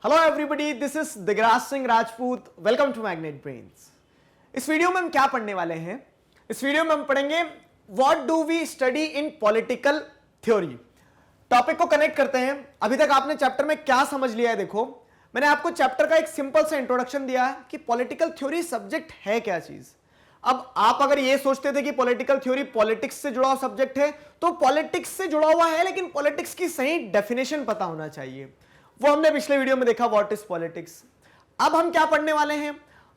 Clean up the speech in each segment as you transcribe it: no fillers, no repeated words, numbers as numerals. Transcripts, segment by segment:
Hello everybody, this is Digraj Singh Rajput. Welcome to Magnet Brains. इस video में हम क्या पढ़ने वाले हैं? इस वीडियो में हम पढ़ेंगे what do we study in political theory. Topic को कनेक्ट करते हैं। अभी तक आपने चैप्टर में क्या समझ लिया है? देखो, मैंने आपको चैप्टर का एक सिंपल सा इंट्रोडक्शन दिया है कि पॉलिटिकल थ्योरी सब्जेक्ट है क्या चीज। अब आप अगर ये सोचते थे कि पॉलिटिकल थ्योरी पॉलिटिक्स से जुड़ा हुआ सब्जेक्ट है, तो पॉलिटिक्स से जुड़ा हुआ है, लेकिन पॉलिटिक्स की सही डेफिनेशन पता होना चाहिए। वो हमने पिछले वीडियो में देखा, व्हाट इज पॉलिटिक्स। अब हम क्या पढ़ने वाले हैं?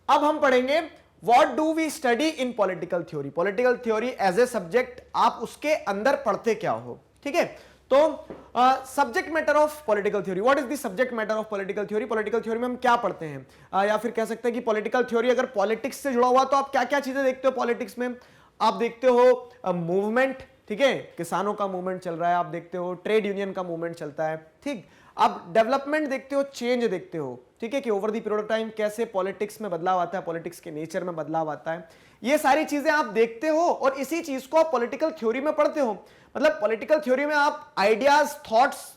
अब हम पढ़ेंगे what do we study in political theory. Political theory as a subject, आप उसके अंदर पढ़ते क्या हो, ठीक है? तो subject matter of political theory, what is the subject matter of political theory. Political theory में हम क्या पढ़ते हैं, या फिर कह सकते हैं कि पॉलिटिकल थ्योरी अगर पॉलिटिक्स से जुड़ा हुआ तो आप क्या क्या चीजें देखते हो पॉलिटिक्स में? आप देखते हो मूवमेंट, ठीक है, किसानों का मूवमेंट चल रहा है, आप देखते हो ट्रेड यूनियन का मूवमेंट चलता है, ठीक। आप डेवलपमेंट देखते हो, चेंज देखते हो, ठीक है, कि over the period of time कैसे पॉलिटिक्स में बदलाव आता है, पॉलिटिक्स के नेचर में बदलाव आता है। ये सारी चीजें आप देखते हो और इसी चीज को आप पॉलिटिकल थ्योरी में पढ़ते हो। मतलब पॉलिटिकल थ्योरी में आप आइडियाज, थॉट्स,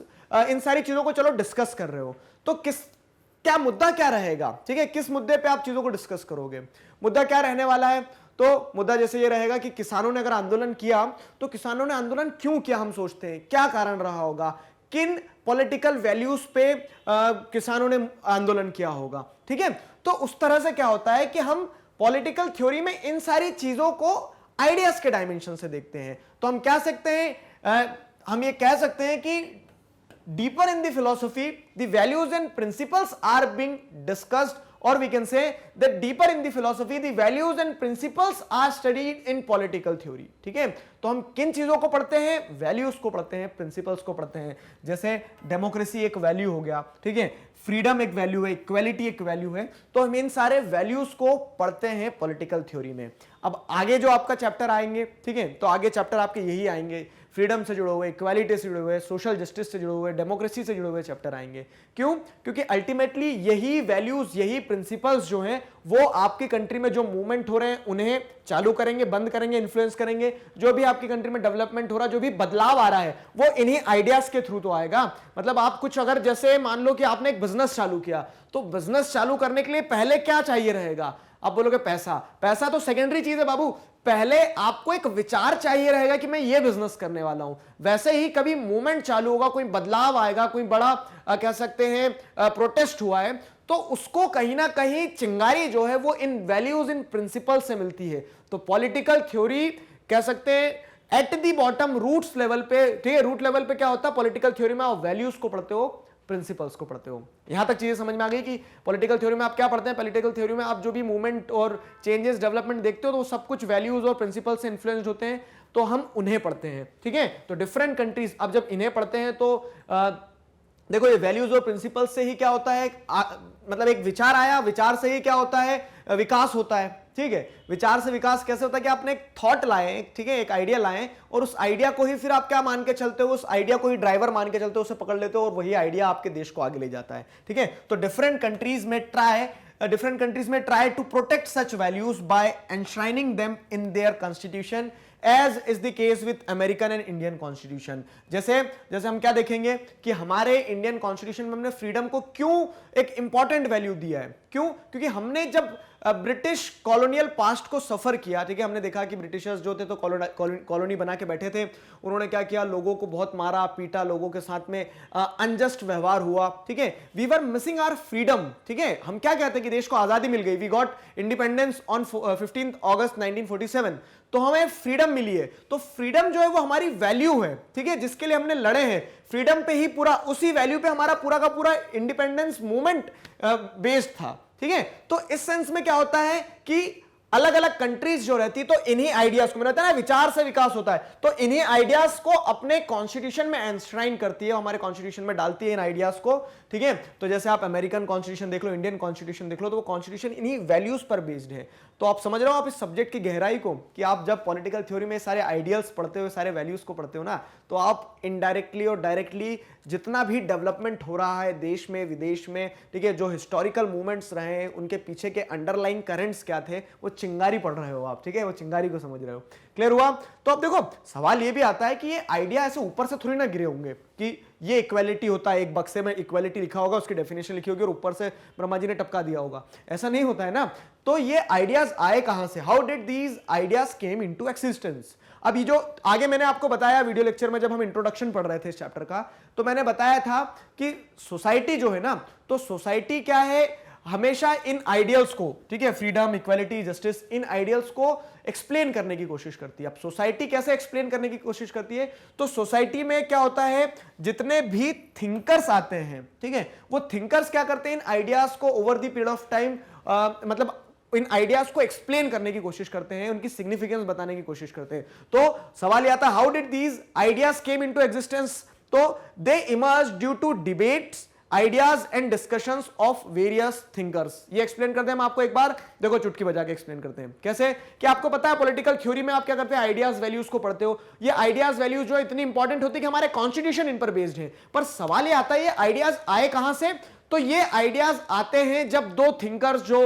इन सारी चीजों को चलो डिस्कस कर रहे हो, तो क्या मुद्दा क्या रहेगा, ठीक है, किस मुद्दे पे आप चीजों को डिस्कस करोगे? मुद्दा क्या रहने वाला है? तो मुद्दा जैसे ये रहेगा कि किसानों ने अगर आंदोलन किया तो किसानों ने आंदोलन क्यों किया, हम सोचते हैं क्या कारण रहा होगा, किन पॉलिटिकल वैल्यूज पे किसानों ने आंदोलन किया होगा, ठीक है। तो उस तरह से क्या होता है कि हम पॉलिटिकल थ्योरी में इन सारी चीजों को आइडियाज के डायमेंशन से देखते हैं। तो हम क्या सकते हैं, हम ये कह सकते हैं कि deeper in the philosophy the values and principles are being discussed, or we can say that deeper in the philosophy the values and principles are studied in political theory, ठीक है। तो हम किन चीजों को पढ़ते हैं? वैल्यूज को पढ़ते हैं, प्रिंसिपल्स को पढ़ते हैं। जैसे डेमोक्रेसी एक वैल्यू हो गया, ठीक है, फ्रीडम एक वैल्यू है, इक्वालिटी एक वैल्यू है। तो हम इन सारे वैल्यूज को पढ़ते हैं पॉलिटिकल थ्योरी में। अब आगे जो आपका चैप्टर आएंगे, ठीक है, तो आगे चैप्टर आपके यही आएंगे, फ्रीडम से जुड़े हुए, इक्वालिटी से जुड़े हुए, सोशल जस्टिस से जुड़े हुए, डेमोक्रेसी से जुड़े हुए चैप्टर आएंगे। क्यों? क्योंकि अल्टीमेटली यही वैल्यूज, यही प्रिंसिपल्स जो हैं वो आपकी कंट्री में जो मूवमेंट हो रहे हैं उन्हें चालू करेंगे, बंद करेंगे, इन्फ्लुएंस करेंगे। जो भी आपकी कंट्री में डेवलपमेंट हो रहा है, जो भी बदलाव आ रहा है, वो इन्हीं आइडियाज के थ्रू तो आएगा। मतलब आप कुछ, अगर जैसे मान लो कि आपने एक बिजनेस चालू किया, तो बिजनेस चालू करने के लिए पहले क्या चाहिए रहेगा? आप बोलोगे पैसा। पैसा तो सेकेंडरी चीज है बाबू, पहले आपको एक विचार चाहिए रहेगा कि मैं ये बिजनेस करने वाला हूं। वैसे ही कभी मूवमेंट चालू होगा, कोई बदलाव आएगा, कोई बड़ा कह सकते हैं प्रोटेस्ट हुआ है, तो उसको कहीं ना कहीं चिंगारी जो है वो इन वैल्यूज, इन प्रिंसिपल से मिलती है। तो पॉलिटिकल थ्योरी कह सकते हैं at the bottom, roots level पे, ठीक है, रूट लेवल पे क्या होता है पॉलिटिकल थ्योरी में? आप वैल्यूज को पढ़ते हो, प्रिंसिपल्स को पढ़ते हो। यहां तक चीजें समझ में आ गई कि पॉलिटिकल थ्योरी में आप क्या पढ़ते हैं। पॉलिटिकल थ्योरी में आप जो भी मूवमेंट और चेंजेस, डेवलपमेंट देखते हो, तो वो सब कुछ वैल्यूज और प्रिंसिपल से इन्फ्लुएंस्ड होते हैं, तो हम उन्हें पढ़ते हैं, ठीक है। तो डिफरेंट कंट्रीज, अब जब इन्हें पढ़ते हैं तो देखो, ये वैल्यूज और प्रिंसिपल से ही क्या होता है, मतलब एक विचार आया, विचार से ही क्या होता है, विकास होता है, ठीक है। विचार से विकास कैसे होता है कि आपने एक थॉट लाए, ठीक है, एक आइडिया लाए, और उस आइडिया को ही फिर आप क्या मान के चलते हो, उस आइडिया को ही ड्राइवर मान के चलते हो, उसे पकड़ लेते हो, और वही आइडिया आपके देश को आगे ले जाता है, ठीक है। तो डिफरेंट कंट्रीज में try to protect such values by enshrining them in their constitution, as is the case with American and Indian constitution. जैसे हम क्या देखेंगे कि हमारे इंडियन कॉन्स्टिट्यूशन में हमने फ्रीडम को क्यों एक इंपॉर्टेंट वैल्यू दिया है? क्यों? क्योंकि हमने जब ब्रिटिश कॉलोनियल पास्ट को सफर किया, ठीक है, हमने देखा कि ब्रिटिशर्स जो थे तो कॉलोनी बना के बैठे थे। उन्होंने क्या किया, लोगों को बहुत मारा पीटा, लोगों के साथ में अनजस्ट व्यवहार हुआ, ठीक है। We were missing our freedom, ठीक है। हम क्या कहते हैं कि देश को आजादी मिल गई, वी गॉट इंडिपेंडेंस ऑन 15 अगस्त 1947, तो हमें फ्रीडम मिली है। तो फ्रीडम जो है वो हमारी वैल्यू है, ठीक है, जिसके लिए हमने लड़े हैं। फ्रीडम पे ही पूरा, उसी वैल्यू पे हमारा पूरा का पूरा इंडिपेंडेंस मूवमेंट बेस्ड था, ठीक है। तो इस सेंस में क्या होता है कि अलग अलग कंट्रीज जो रहती, तो इन्हीं आइडियाज को, मैंने बताया ना विचार से विकास होता है, तो इन्हीं आइडियाज को अपने कॉन्स्टिट्यूशन में एनश्राइन करती है, हमारे कॉन्स्टिट्यूशन में डालती है इन आइडियाज को, ठीक है। तो जैसे आप अमेरिकन कॉन्स्टिट्यूशन देख लो, इंडियन कॉन्स्टिट्यूशन देख लो, तो वो कॉन्स्टिट्यूशन इन्हीं वैल्यूज पर बेस्ड है। तो आप समझ रहे हो आप इस सब्जेक्ट की गहराई को, कि आप जब पॉलिटिकल थ्योरी में सारे आइडियल्स पढ़ते हो, सारे वैल्यूज को पढ़ते हो ना, तो आप इनडायरेक्टली और डायरेक्टली जितना भी डेवलपमेंट हो रहा है देश में, विदेश में, ठीक है, जो हिस्टोरिकल मूवमेंट्स रहे हैं, उनके पीछे के अंडरलाइन करंट्स क्या थे, वो चिंगारी पढ़ रहे हो आप, ठीक है, वो चिंगारी को समझ रहे हो। क्लियर हुआ? तो अब देखो सवाल ये भी आता है कि ये आइडिया ऐसे ऊपर से थोड़ी ना गिरे होंगे कि ये इक्वालिटी होता है, एक बक्से में इक्वालिटी लिखा होगा, उसकी डेफिनेशन लिखी होगी और ऊपर से ब्रह्मा जी ने टपका दिया होगा, ऐसा नहीं होता है ना। तो ये आइडियाज आए कहां से? How did these ideas came into existence? अब ये जो आगे मैंने आपको बताया वीडियो लेक्चर में, जब हम इंट्रोडक्शन पढ़ रहे थे इस चैप्टर का, तो मैंने बताया था कि सोसाइटी जो है ना, तो सोसाइटी क्या है, हमेशा इन आइडियल्स को, ठीक है, फ्रीडम, इक्वालिटी, जस्टिस, इन आइडियल्स को एक्सप्लेन करने की कोशिश करती है। अब सोसाइटी कैसे एक्सप्लेन करने की कोशिश करती है? तो सोसाइटी में क्या होता है, जितने भी थिंकर्स आते हैं, ठीक है, वो थिंकर्स क्या करते हैं, इन आइडियाज को over the period of time, मतलब इन आइडियाज को एक्सप्लेन करने की कोशिश करते हैं, उनकी सिग्निफिकेंस बताने की कोशिश करते हैं। तो सवाल यह आता है, how did these ideas came into existence? तो they emerge due to debates, ideas and discussions of various thinkers. ये एक्सप्लेन करते हैं हम आपको, एक बार देखो चुटकी बजा के एक्सप्लेन करते हैं कैसे। कि आपको पता है पॉलिटिकल थ्योरी में आप क्या करते हैं, आइडियाज वैल्यूज को पढ़ते हो। ये आइडियाज वैल्यूज जो इतनी इंपॉर्टेंट होती है कि हमारे कॉन्स्टिट्यूशन इन पर बेस्ड है। पर सवाल ये आता है, ये आइडियाज आए कहां से? तो ये आइडियाज आते हैं जब दो थिंकर्स जो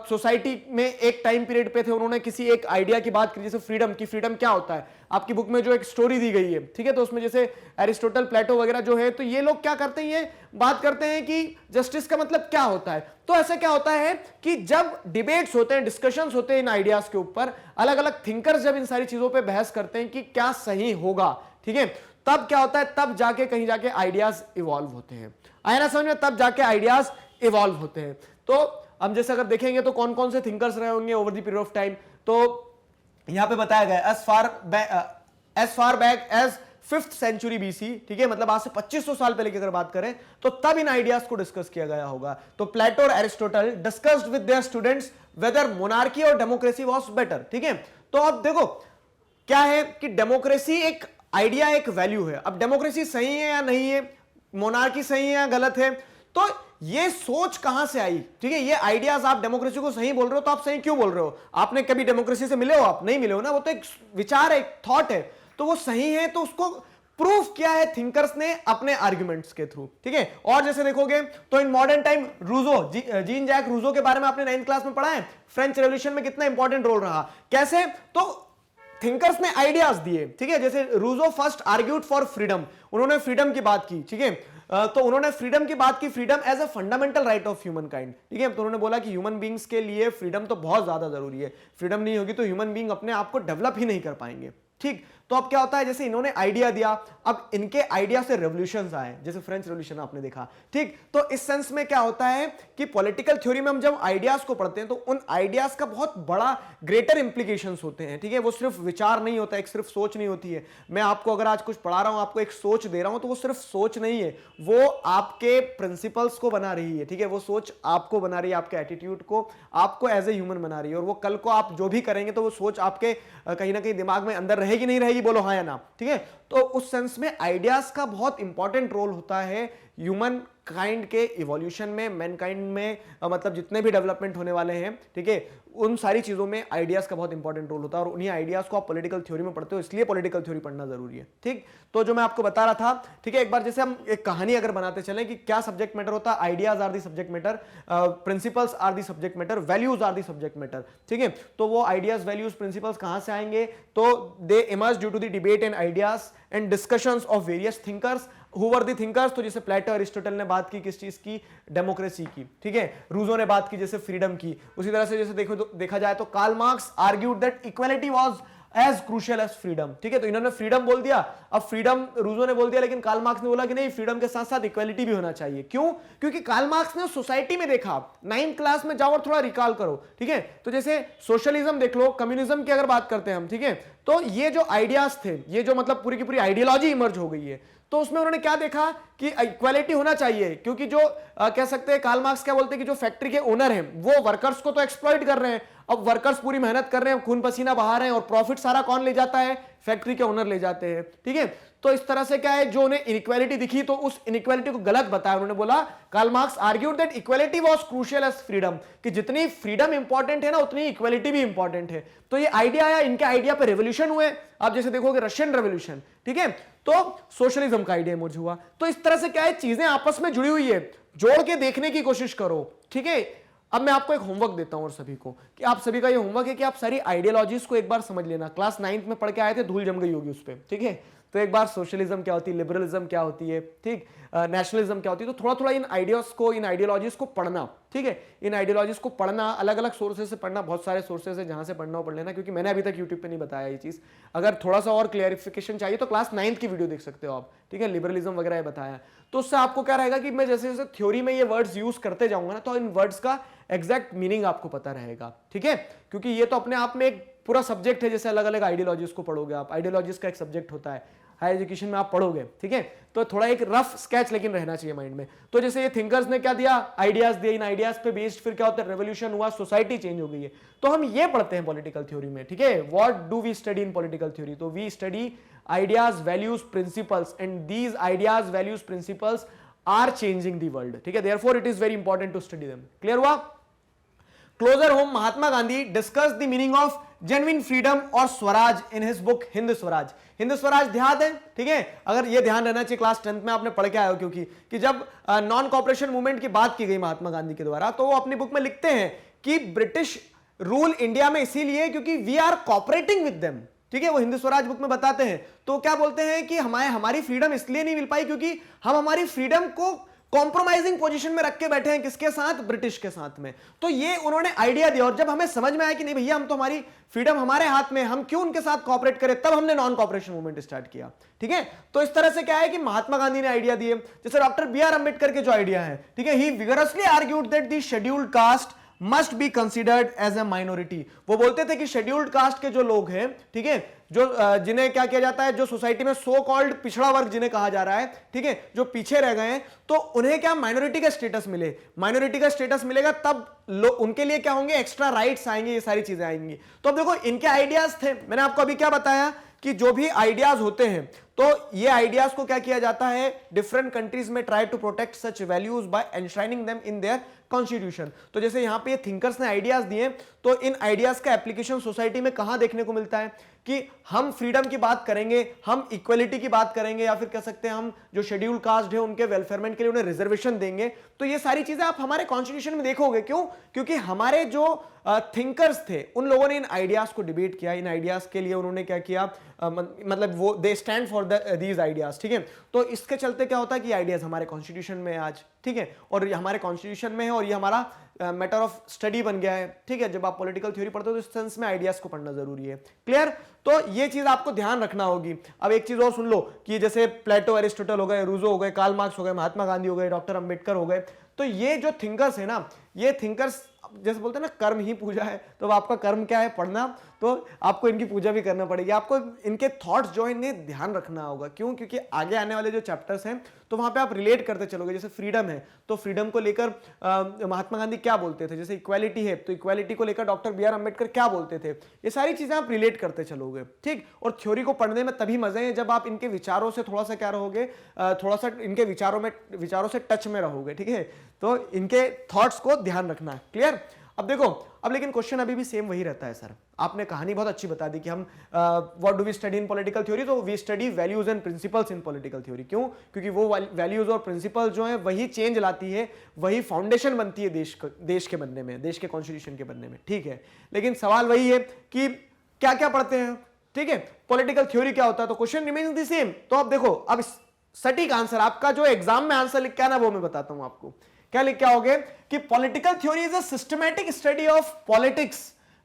सोसाइटी में एक टाइम पीरियड पे थे, उन्होंने किसी एक आइडिया की बात की, जैसे फ्रीडम की। फ्रीडम क्या होता है? आपकी बुक में जो एक स्टोरी दी गई है, ठीक है, तो उसमें जैसे एरिस्टोटल, प्लेटो वगैरह जो है, तो ये लोग क्या करते हैं, ये बात करते हैं कि जस्टिस का मतलब क्या होता है। तो ऐसा क्या होता है कि जब डिबेट्स होते हैं, डिस्कशंस होते हैं इन आइडियाज के ऊपर, अलग अलग थिंकर्स जब इन सारी चीजों पर बहस करते हैं कि क्या सही होगा, ठीक है, तब क्या होता है, तब जाके कहीं जाके आइडियाज इवॉल्व होते हैं। आया ना समझ में? तब जाके आइडियाज इवॉल्व होते हैं। तो हम जैसे अगर देखेंगे तो कौन कौन से थिंकर्स रहे होंगे over the period of time, तो यहां पे बताया गया as far back as 5th century BC, ठीक है, मतलब आज से 2500 साल पहले की अगर बात करें तो तब इन आइडियाज को डिस्कस किया गया होगा। तो प्लेटो और Aristotle discussed with their students whether monarchy और डेमोक्रेसी वाज बेटर, ठीक है। तो अब देखो क्या है कि डेमोक्रेसी एक आइडिया, एक वैल्यू है। अब डेमोक्रेसी सही है या नहीं है, मोनार्की सही है या गलत है, तो ये सोच कहां से आई, ठीक है, ये आइडियाज, आप डेमोक्रेसी को सही बोल रहे हो तो आप सही क्यों बोल रहे हो? आपने कभी डेमोक्रेसी से मिले हो? आप नहीं मिले हो ना, वो तो एक विचार है, एक थॉट है, तो वो सही है, तो उसको प्रूफ किया है थिंकर्स ने अपने आर्ग्यूमेंट्स के थ्रू, ठीक है। और जैसे देखोगे तो in modern time Rousseau, Jean Jacques Rousseau के बारे में आपने 9th क्लास में पढ़ा है, फ्रेंच रेवोल्यूशन में कितना इंपॉर्टेंट रोल रहा, कैसे, तो थिंकर्स ने आइडियाज दिए, ठीक है। जैसे Rousseau first argued for freedom, उन्होंने फ्रीडम की बात की, ठीक है, तो उन्होंने फ्रीडम की बात की, freedom as a fundamental right of humankind, ठीक है। तो उन्होंने बोला कि ह्यूमन बींग्स के लिए फ्रीडम तो बहुत ज्यादा जरूरी है, फ्रीडम नहीं होगी तो ह्यूमन बींग अपने आप को डेवलप ही नहीं कर पाएंगे, ठीक। तो अब क्या होता है, जैसे इन्होंने आइडिया दिया, अब इनके आइडिया से रेवोल्यूशंस आए, जैसे फ्रेंच रेवोल्यूशन आपने देखा, ठीक। तो इस सेंस में क्या होता है कि पॉलिटिकल थ्योरी में हम जब आइडियाज को पढ़ते हैं तो उन आइडियाज का बहुत बड़ा ग्रेटर इंप्लीकेशंस होते हैं, ठीक है। वो सिर्फ विचार नहीं होता, एक सिर्फ सोच नहीं होती है। मैं आपको अगर आज कुछ पढ़ा रहा हूं, आपको एक सोच दे रहा हूं, तो वो सिर्फ सोच नहीं है, वो आपके प्रिंसिपल्स को बना रही है, ठीक है। वो सोच आपको बना रही है, आपके एटीट्यूड को, आपको एज ए ह्यूमन बना रही है। और वो कल को आप जो भी करेंगे तो वो सोच आपके कहीं ना कहीं दिमाग में अंदर रहेगी, नहीं रहेगी, बोलो हाँ या ना, ठीक है। तो उस सेंस में आइडियाज का बहुत इंपॉर्टेंट रोल होता है ह्यूमन काइंड के इवोल्यूशन में, मैनकाइंड में, मतलब जितने भी डेवलपमेंट होने वाले हैं, ठीक है, उन सारी चीजों में आइडियाज का बहुत इंपॉर्टेंट रोल होता है। और उन्हीं आइडियाज को आप पॉलिटिकल थ्योरी में पढ़ते हो, इसलिए पॉलिटिकल थ्योरी पढ़ना जरूरी है, ठीक। तो जो मैं आपको बता रहा था, ठीक है, एक बार जैसे हम एक कहानी अगर बनाते चलें कि क्या सब्जेक्ट मैटर होता है, ideas are the subject matter, principles are the subject matter, values are the subject matter, ठीक है। तो वो आइडियाज, वैल्यूज, प्रिंसिपल्स कहां से आएंगे, तो they emerge due to the debate and ideas and discussions of various thinkers. Who were the thinkers? तो जैसे प्लेटो, एरिस्टोटल ने बात की किस चीज की, डेमोक्रेसी की, ठीक है। रूजो ने बात की जैसे फ्रीडम की। उसी तरह से जैसे देखा जाए तो Karl Marx argued that equality was as crucial as freedom, ठीक है। तो इन्होंने फ्रीडम बोल दिया, अब फ्रीडम रूजो ने बोल दिया, लेकिन कार्ल मार्क्स ने बोला कि नहीं, फ्रीडम के साथ साथ इक्वालिटी भी होना चाहिए। क्यों? क्योंकि कार्ल मार्क्स ने सोसाइटी में देखा। 9th क्लास में जाओ और थोड़ा रिकॉल करो, ठीक है। तो जैसे सोशलिज्म देख लो, कम्युनिज्म की अगर बात करते हैं हम, ठीक है, तो ये जो आइडियाज थे, ये जो मतलब पूरी की पूरी आइडियोलॉजी इमर्ज हो गई है, तो उसमें उन्होंने क्या देखा कि इक्वालिटी होना चाहिए। क्योंकि जो कह सकते हैं, कार्ल मार्क्स क्या बोलते हैं कि जो फैक्ट्री के ओनर हैं वो वर्कर्स को तो एक्सप्लॉइट कर रहे हैं। अब वर्कर्स पूरी मेहनत कर रहे हैं, खून पसीना बहा रहे हैं, और प्रॉफिट सारा कौन ले जाता है, फैक्ट्री के ओनर ले जाते हैं, ठीक है। तो इस तरह से क्या है, जो उन्हें इनइक्वालिटी दिखी तो उस इनइक्वालिटी को गलत बताया उन्होंने। बोला Karl Marx argued that equality was crucial as freedom, कि जितनी फ्रीडम इंपॉर्टेंट है ना, उतनी इक्वालिटी भी इंपॉर्टेंट है। तो ये आइडिया आया, इनके आइडिया पे रेवोल्यूशन हुए। आप जैसे देखोगे रशियन रेवोल्यूशन, ठीक है, तो सोशलिज्म का आइडिया इमर्ज हुआ। तो इस तरह से क्या है, चीजें आपस में जुड़ी हुई है, जोड़ के देखने की कोशिश करो, ठीक है। अब मैं आपको एक होमवर्क देता हूं और सभी को, कि आप सभी का ये होमवर्क है कि आप सारी आइडियोलॉजीज को एक बार समझ लेना। क्लास 9th में पढ़ के आए थे, धूल जम गई होगी उस पर, ठीक है। तो एक बार सोशलिज्म क्या होती है, लिबरलिज्म क्या होती है, ठीक, नेशनलिज्म क्या होती है, तो थोड़ा थोड़ा इन आइडियाज को, इन आइडियोलॉजीज को पढ़ना, ठीक है। इन आइडियोलॉजीज को पढ़ना, अलग अलग सोर्सेज से पढ़ना, बहुत सारे सोर्सेज है जहां से पढ़ना हो पढ़ लेना, क्योंकि मैंने अभी तक यूट्यूब पे नहीं बताया ये चीज। अगर थोड़ा सा और क्लियरिफिकेशन चाहिए तो क्लास 9th की वीडियो देख सकते हो आप, ठीक है। लिबरलिज्म वगैरह ये बताया, तो उससे आपको क्या रहेगा कि मैं जैसे जैसे थ्योरी में ये वर्ड्स यूज करते जाऊंगा ना, तो इन वर्ड्स का एग्जैक्ट मीनिंग आपको पता रहेगा, ठीक है। क्योंकि ये तो अपने आप में एक पूरा सब्जेक्ट है, जैसे अलग अलग आइडियोलॉजीज को पढ़ोगे आप, आइडियोलॉजीज का एक सब्जेक्ट होता है, हाई एजुकेशन में आप पढ़ोगे, ठीक है। तो थोड़ा एक रफ स्केच लेकिन रहना चाहिए माइंड में। तो जैसे ये थिंकर्स ने क्या दिया, आइडियाज दिए, इन आइडियाज पे बेस्ड फिर क्या होता है, रेवोल्यूशन हुआ, सोसाइटी चेंज हो गई है। तो हम ये पढ़ते हैं पॉलिटिकल थ्योरी में, ठीक है। What do we study in political theory, तो we study ideas, values, principles, and these ideas, values, principles are changing the world, ठीक है। Therefore it is very important to study them. Clear हुआ? Closer home, Mahatma Gandhi discuss the meaning of genuine freedom और Swaraj in his book Hind Swaraj. Hind Swaraj ध्यान है, ठीक है। अगर ये ध्यान रहना चाहिए, क्लास 10th में आपने पढ़ के आए हो, क्योंकि कि जब नॉन कॉपरेशन मूवमेंट की बात की गई महात्मा गांधी के द्वारा, तो वो अपनी बुक में लिखते हैं कि ब्रिटिश रूल इंडिया में इसीलिए क्योंकि we are cooperating with them, ठीक है। वो हिंद स्वराज बुक में बताते हैं। तो क्या बोलते हैं कि हमारी फ्रीडम इसलिए नहीं मिल पाई क्योंकि हम हमारी फ्रीडम को कॉम्प्रोमाइजिंग पोजीशन में रख के बैठे हैं, किसके साथ, ब्रिटिश के साथ में। तो ये उन्होंने आइडिया दिया, और जब हमें समझ में आया कि नहीं भैया, हम तो हमारी फ्रीडम हमारे हाथ में, हम क्यों उनके साथ कॉपरेट करें, तब हमने नॉन कॉपरेशन मूवमेंट स्टार्ट किया, ठीक है। तो इस तरह से क्या है कि महात्मा गांधी ने आइडिया दिए, जैसे डॉक्टर बी.आर. अम्बेडकर के जो आइडिया है, ठीक है, he vigorously argued that the scheduled caste must be considered as a minority. वो बोलते थे कि शेड्यूल्ड कास्ट के जो लोग हैं, ठीक है, जो जिन्हें क्या किया जाता है, जो सोसाइटी में सो कॉल्ड पिछड़ा वर्ग जिन्हें कहा जा रहा है, ठीक है, जो पीछे रह गए हैं, तो उन्हें क्या माइनॉरिटी का स्टेटस मिले। माइनॉरिटी का स्टेटस मिलेगा तब उनके लिए क्या होंगे, एक्स्ट्रा राइट्स आएंगे, ये सारी चीजें आएंगी। तो अब देखो, इनके आइडियाज थे, मैंने आपको अभी क्या बताया कि जो भी आइडियाज होते हैं, तो ये आइडियाज को क्या किया जाता है, डिफरेंट कंट्रीज में try to protect such values by enshrining them in their constitution. तो जैसे यहां पे ये थिंकर्स ने आइडियाज दिए, तो इन आइडियाज का एप्लीकेशन सोसाइटी में कहां देखने को मिलता है कि हम फ्रीडम की बात करेंगे, हम इक्वलिटी की बात करेंगे, या फिर कह सकते हैं हम जो शेड्यूल कास्ट है उनके वेलफेयरमेंट के लिए उन्हें रिजर्वेशन देंगे। तो ये सारी चीजें आप हमारे कॉन्स्टिट्यूशन में देखोगे। क्यों? क्योंकि हमारे जो थिंकर्स थे, उन लोगों ने इन आइडियाज को डिबेट किया, इन आइडियाज के लिए उन्होंने क्या किया, मतलब वो they stand for these ideas, ठीक है। तो इसके चलते क्या होता है कि आइडियाज हमारे कॉन्स्टिट्यूशन में आज, ठीक है, और ये हमारे कॉन्स्टिट्यूशन में है, और ये हमारा मैटर ऑफ स्टडी बन गया है, ठीक है। जब आप पॉलिटिकल थ्योरी पढ़ते हो तो इस सेंस में आइडियाज को पढ़ना जरूरी है। क्लियर? तो ये चीज आपको ध्यान रखना होगी। अब एक चीज और सुन लो कि जैसे प्लेटो, एरिस्टोटल हो गए, रूजो हो गए, कार्ल मार्क्स हो गए, महात्मा गांधी हो गए, डॉक्टर अंबेडकर हो गए, तो ये जो थिंकर्स है ना, ये थिंकर्स जैसे बोलते हैं ना, कर्म ही पूजा है। तो अब आपका कर्म क्या है, पढ़ना, तो आपको इनकी पूजा भी करना पड़ेगी। आपको इनके थॉट्स जो है इन्हें ध्यान रखना होगा। क्यों? क्योंकि आगे आने वाले जो चैप्टर्स हैं तो वहां पे आप रिलेट करते चलोगे। जैसे फ्रीडम है, तो फ्रीडम को लेकर महात्मा गांधी क्या बोलते थे, जैसे इक्वालिटी है, तो इक्वालिटी को लेकर डॉक्टर बी.आर. अम्बेडकर क्या बोलते थे, ये सारी चीजें आप रिलेट करते चलोगे, ठीक। और थ्योरी को पढ़ने में तभी मजे हैं जब आप इनके विचारों से थोड़ा सा क्या रहोगे, थोड़ा सा इनके विचारों से टच में रहोगे, ठीक है। तो इनके थॉट्स को ध्यान रखना है। क्लियर? अब देखो, अब लेकिन क्वेश्चन अभी भी सेम वही रहता है सर। आपने कहानी बहुत अच्छी बता दी कि हम what do we study in political theory, तो we study values and principles in political theory. क्यों? क्योंकि वो वैल्यूज और प्रिंसिपल जो है वही चेंज लाती है, वही फाउंडेशन बनती है देश के बनने में, देश के कॉन्स्टिट्यूशन के बनने में, ठीक है। लेकिन सवाल वही है कि क्या क्या पढ़ते हैं, ठीक है, पॉलिटिकल थ्योरी क्या होता है, तो क्वेश्चन रिमेन्स द सेम। तो अब देखो, अब सटीक आंसर आपका जो एग्जाम में आंसर लिख के आना, वो मैं बताता हूं आपको। क्या लिख के आओगे कि political theory is a systematic study of politics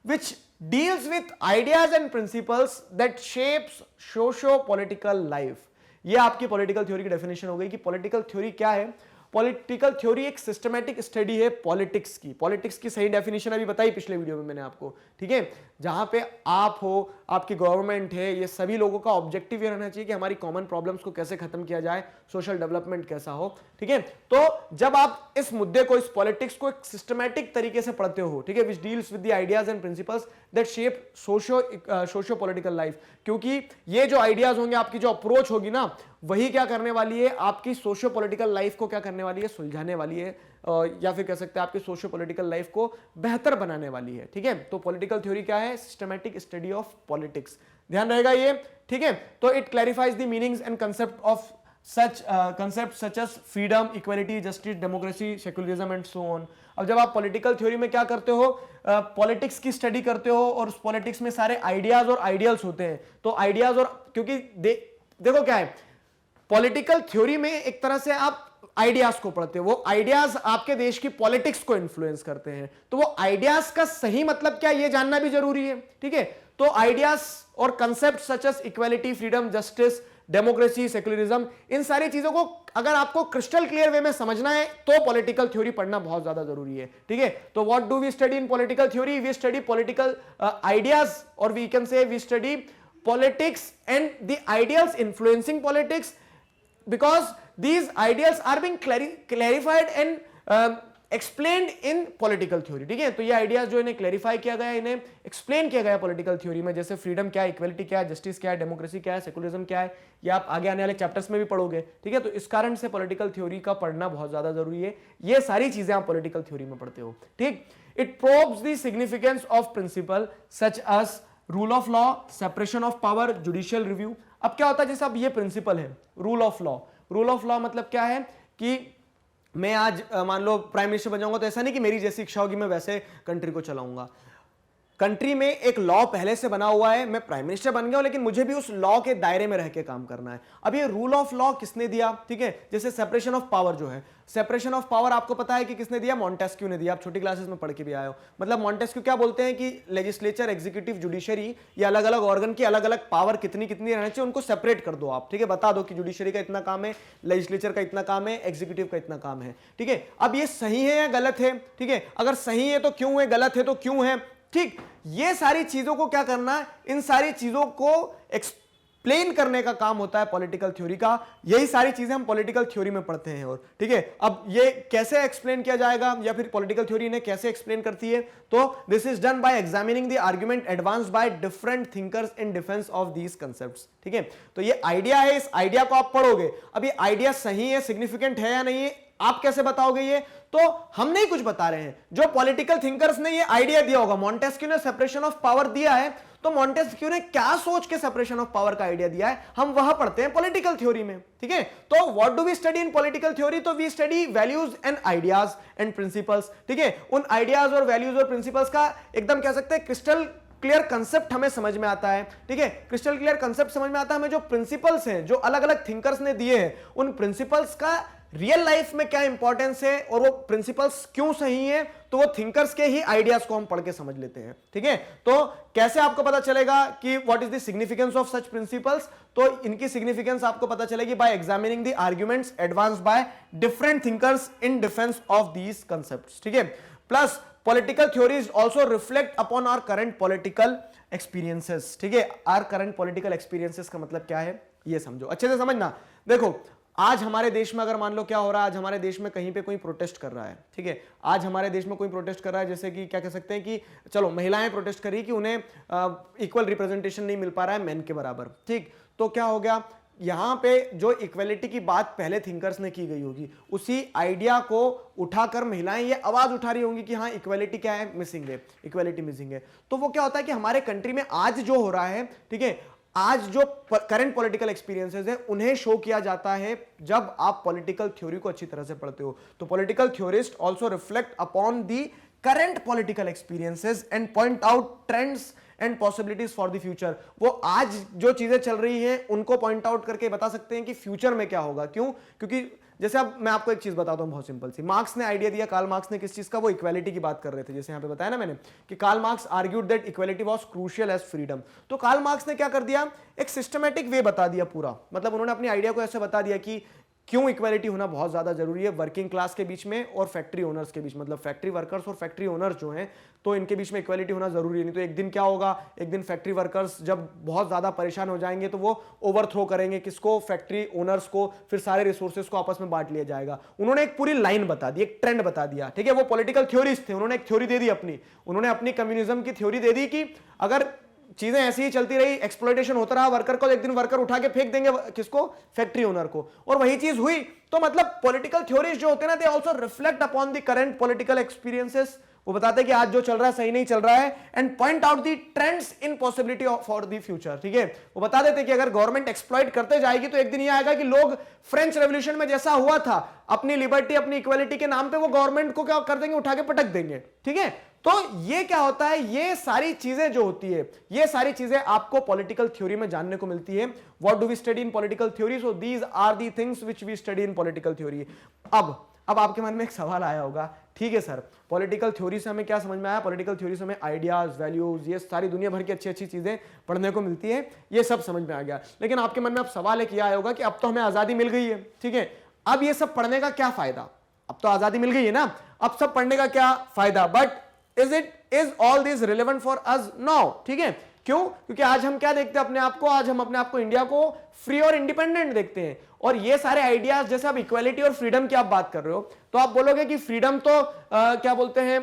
which deals with ideas and principles that shapes socio political life. ये आपकी पॉलिटिकल थ्योरी की डेफिनेशन हो गई कि पॉलिटिकल थ्योरी क्या है। पॉलिटिकल थ्योरी एक सिस्टमैटिक स्टडी है पॉलिटिक्स की। पॉलिटिक्स की सही डेफिनेशन अभी बताई पिछले वीडियो में मैंने आपको, ठीक है। जहां पे आप हो, आपकी गवर्नमेंट है, ये सभी लोगों का ऑब्जेक्टिव ये रहना चाहिए कि हमारी कॉमन प्रॉब्लम्स को कैसे खत्म किया जाए, सोशल डेवलपमेंट कैसा हो, ठीक है। तो जब आप इस मुद्दे को, इस पॉलिटिक्स को एक सिस्टमैटिक तरीके से पढ़ते हो, ठीक है, which deals with the ideas and principles that shape socio political life, क्योंकि ये जो आइडियाज होंगे, आपकी जो अप्रोच होगी ना, वही क्या करने वाली है, आपकी सोशो पॉलिटिकल लाइफ को क्या करने वाली है, सुलझाने वाली है, या फिर कह सकते हैं आपकी सोशो पॉलिटिकल लाइफ को बेहतर बनाने वाली है, ठीक है। तो पॉलिटिकल थ्योरी क्या है, सिस्टमैटिक स्टडी ऑफ पॉलिटिक्स। ध्यान रहेगा ये, ठीक है। तो it clarifies the meanings and concept of such concepts such as freedom, equality, justice, democracy, secularism and so on. अब जब आप पॉलिटिकल थ्योरी में क्या करते हो, पॉलिटिक्स की स्टडी करते हो और उस पॉलिटिक्स में सारे आइडियाज और आइडियल्स होते हैं, तो आइडियाज और क्योंकि देखो क्या है, पॉलिटिकल थ्योरी में एक तरह से आप आइडियाज को पढ़ते हो, वो आइडियाज आपके देश की पॉलिटिक्स को इन्फ्लुएंस करते हैं, तो वो आइडियाज का सही मतलब क्या ये जानना भी जरूरी है, ठीक है। तो आइडियाज और concept such as equality, freedom, justice, democracy, secularism, इन सारी चीजों को अगर आपको क्रिस्टल क्लियर वे में समझना है तो पॉलिटिकल थ्योरी पढ़ना बहुत ज्यादा जरूरी है, ठीक है। तो what do we study in political theory? We study political ideas, और we can say we study politics and the ideals influencing politics, because these ideals are being clarified and explained in political theory, ठीक है। तो ये ideas जो इन्हें clarify किया गया, इन्हें एक्सप्लेन किया गया पॉलिटिकल थ्योरी में, जैसे फ्रीडम क्या है, इक्वलिटी क्या है, जस्टिस क्या है, डेमोक्रेसी क्या है, सेकुलरिज्म क्या है, ये आप आगे आने वाले चैप्टर्स में भी पढ़ोगे, ठीक है। तो इस कारण से पॉलिटिकल थ्योरी का पढ़ना बहुत ज्यादा जरूरी है, ये सारी चीजें आप पॉलिटिकल थ्योरी में पढ़ते हो, ठीक। It probes the significance of principle such as rule of law, separation of power, judicial review. अब क्या होता है, जैसे अब ये प्रिंसिपल है rule of law, rule of law मतलब क्या है कि मैं आज मान लो प्राइम मिनिस्टर बन जाऊंगा, तो ऐसा नहीं कि मेरी जैसी इच्छा होगी मैं वैसे कंट्री को चलाऊंगा। कंट्री में एक लॉ पहले से बना हुआ है, मैं प्राइम मिनिस्टर बन गया हूं, लेकिन मुझे भी उस लॉ के दायरे में रह के काम करना है। अब ये रूल ऑफ लॉ किसने दिया, ठीक है। जैसे सेपरेशन ऑफ पावर जो है, सेपरेशन ऑफ पावर आपको पता है कि किसने दिया, मॉन्टेस्क्यू ने दिया, आप छोटी क्लासेस में पढ़ के भी आए हो। मतलब मॉन्टेस्क्यू क्या बोलते हैं कि लेजिस्लेचर, एग्जीक्यूटिव, जुडिशरी, ये अलग अलग ऑर्गन की अलग अलग पावर कितनी कितनी रहना चाहिए, उनको सेपरेट कर दो आप, ठीक है। बता दो कि जुडिशरी का इतना काम है, लेजिस्लेचर का इतना काम है, एग्जीक्यूटिव का इतना काम है, ठीक है। अब ये सही है या गलत है, ठीक है। अगर सही है तो क्यों है, गलत है तो क्यों है, ठीक। ये सारी चीजों को क्या करना है, इन सारी चीजों को एक्सप्लेन करने का काम होता है पॉलिटिकल थ्योरी का। यही सारी चीजें हम पॉलिटिकल थ्योरी में पढ़ते हैं, और ठीक है। अब ये कैसे एक्सप्लेन किया जाएगा, या फिर पॉलिटिकल थ्योरी इन्हें कैसे एक्सप्लेन करती है, तो this is done by examining the argument advanced by different thinkers in defence of these concepts, ठीक है। तो ये आइडिया है, इस आइडिया को आप पढ़ोगे। अब ये आइडिया सही है, सिग्निफिकेंट है या नहीं है, आप कैसे बताओगे? ये तो हम नहीं कुछ बता रहे हैं, जो पॉलिटिकल थिंकर्स ने ये आइडिया दिया होगा। मॉन्टेस्क्यू ने सेपरेशन ऑफ पावर दिया है, तो मॉन्टेस्क्यू ने क्या सोच के सेपरेशन ऑफ पावर का आइडिया दिया है, हम वह पढ़ते हैं पॉलिटिकल थ्योरी में, ठीक है। तो what do we study in political theory? तो we study values and ideas and principles, ठीक है। उन आइडियाज और वैल्यूज और प्रिंसिपल्स का एकदम कह सकते हैं क्रिस्टल क्लियर कंसेप्ट हमें समझ में आता है, ठीक है। क्रिस्टल क्लियर कंसेप्ट समझ में आता है हमें, जो प्रिंसिपल्स हैं, जो अलग अलग थिंकर्स ने दिए हैं, उन प्रिंसिपल्स का रियल लाइफ में क्या इंपॉर्टेंस है, और वो प्रिंसिपल्स क्यों सही है, तो वो थिंकर्स के ही आइडियाज को हम पढ़ के समझ लेते हैं, ठीक है। तो कैसे आपको पता चलेगा कि what is the significance of such principles? तो इनकी सिग्निफिकेंस आपको पता चलेगी by examining the arguments advanced by different thinkers in defence of these concepts, ठीक है। Plus political theories also reflect upon our current political experiences, ठीक है। Our current political experiences का मतलब क्या है, ये समझो, अच्छे से समझना। देखो आज हमारे देश में अगर मान लो क्या हो रहा है, आज हमारे देश में कहीं पे कोई प्रोटेस्ट कर रहा है, ठीक है। आज हमारे देश में कोई प्रोटेस्ट कर रहा है, जैसे कि क्या कह सकते हैं कि चलो महिलाएं प्रोटेस्ट करी कि उन्हें इक्वल रिप्रेजेंटेशन नहीं मिल पा रहा है मेन के बराबर, ठीक। तो क्या हो गया, यहां पे जो इक्वलिटी की बात पहले थिंकर्स ने की गई होगी, उसी आइडिया को उठाकर महिलाएं ये आवाज उठा रही होंगी कि हाँ इक्वलिटी क्या है, मिसिंग है, इक्वलिटी मिसिंग है। तो वो क्या होता है कि हमारे कंट्री में आज जो हो रहा है, ठीक है, आज जो करंट पॉलिटिकल एक्सपीरियंसेस है उन्हें शो किया जाता है जब आप पॉलिटिकल थ्योरी को अच्छी तरह से पढ़ते हो। तो political theorist also reflect upon the current political experiences and point out trends and possibilities for the future. वो आज जो चीजें चल रही हैं उनको पॉइंट आउट करके बता सकते हैं कि फ्यूचर में क्या होगा। क्यों? क्योंकि जैसे अब मैं आपको एक चीज बताता हूं बहुत सिंपल सी। मार्क्स ने आइडिया दिया, कार्ल मार्क्स ने किस चीज का, वो इक्वालिटी की बात कर रहे थे, जैसे यहां पे बताया ना मैंने कि Karl Marx argued that equality was crucial as freedom. तो कार्ल मार्क्स ने क्या कर दिया, एक सिस्टमैटिक वे बता दिया पूरा, मतलब उन्होंने अपनी आइडिया को ऐसे बता दिया कि क्यों इक्वालिटी होना बहुत ज्यादा जरूरी है वर्किंग क्लास के बीच में और फैक्ट्री ओनर्स के बीच, मतलब फैक्ट्री वर्कर्स और फैक्ट्री ओनर्स जो हैं तो इनके बीच में इक्वालिटी होना जरूरी है। नहीं तो एक दिन क्या होगा, एक दिन फैक्ट्री वर्कर्स जब बहुत ज्यादा परेशान हो जाएंगे तो वो ओवरथ्रो करेंगे किसको, फैक्ट्री ओनर्स को, फिर सारे रिसोर्सेज को आपस में बांट लिया जाएगा। उन्होंने एक पूरी लाइन बता दी, एक ट्रेंड बता दिया, ठीक है। वो पॉलिटिकल थ्योरिस्ट थे, उन्होंने एक थ्योरी दे दी अपनी, उन्होंने अपनी कम्युनिज्म की थ्योरी दे दी कि अगर चीजें ऐसी ही चलती रही, एक्सप्लॉयटेशन होता रहा वर्कर को, एक दिन वर्कर उठा के फेंक देंगे किसको, फैक्ट्री ओनर को, और वही चीज हुई। तो मतलब पॉलिटिकल थ्योरीज जो होते हैं ना, they also reflect upon the current political experiences. वो बताते हैं कि आज जो चल रहा है सही नहीं चल रहा है, and point out the trends in possibility for the future. ठीक है, वो बता देते कि अगर गवर्नमेंट एक्सप्लॉइट करते जाएगी तो एक दिन ये आएगा कि लोग फ्रेंच रेवोल्यूशन में जैसा हुआ था, अपनी लिबर्टी अपनी इक्वालिटी के नाम पे वो गवर्नमेंट को क्या कर देंगे, उठा के पटक देंगे। ठीक है, तो ये क्या होता है, ये सारी चीजें जो होती है, ये सारी चीजें आपको पॉलिटिकल थ्योरी में जानने को मिलती है। What do we study in political theory? So these are the things which we study in political theory. अब आपके मन में एक सवाल आया होगा, ठीक है सर, पॉलिटिकल थ्योरी से हमें क्या समझ में आया? पॉलिटिकल थ्योरी से हमें आइडियाज, वैल्यूज, ये सारी दुनिया भर की अच्छी अच्छी चीजें पढ़ने को मिलती है, ये सब समझ में आ गया। लेकिन आपके मन में अब सवाल एक आया होगा कि अब तो हमें आजादी मिल गई है, ठीक है, अब ये सब पढ़ने का क्या फायदा? अब तो आजादी मिल गई है ना, अब सब पढ़ने का क्या फायदा? But is all this relevant for us now? ठीक है, क्यों? क्योंकि आज हम क्या देखते हैं अपने आप को, आज हम अपने आप को इंडिया को फ्री और इंडिपेंडेंट देखते हैं। और ये सारे आइडियाज, जैसे आप इक्वालिटी और फ्रीडम की आप बात कर रहे हो, तो आप बोलोगे कि फ्रीडम तो क्या बोलते हैं,